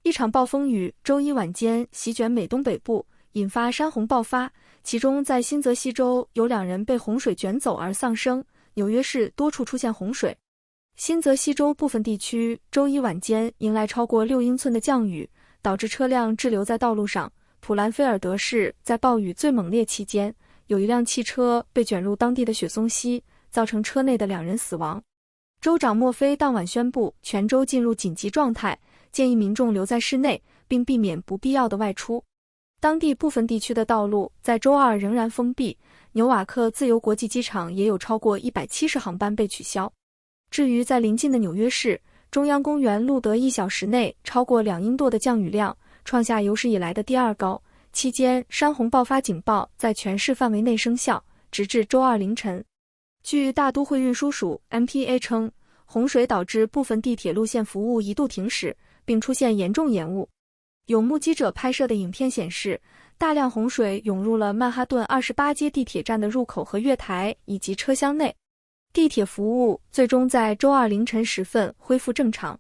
一场暴风雨周一晚间席卷美东北部，引发山洪爆发，其中在新泽西州有2人被洪水卷走而丧生，纽约市多处出现洪水。新泽西州部分地区周一晚间迎来超过6英寸的降雨，导致车辆滞留在道路上。普兰菲尔德市在暴雨最猛烈期间，有一辆汽车被卷入当地的雪松溪，造成车内的2人死亡。州长墨菲当晚宣布全州进入紧急状态，建议民众留在室内，并避免不必要的外出。当地部分地区的道路在周二仍然封闭，纽瓦克自由国际机场也有超过170航班被取消。至于在临近的纽约市，中央公园录得1小时内超过2英吨的降雨量，创下有史以来的第2高。期间，山洪爆发警报在全市范围内生效，直至周二凌晨。据大都会运输署 MTA 称，洪水导致部分地铁路线服务一度停驶，并出现严重延误。有目击者拍摄的影片显示，大量洪水涌入了曼哈顿28街地铁站的入口和月台以及车厢内。地铁服务最终在周二凌晨时分恢复正常。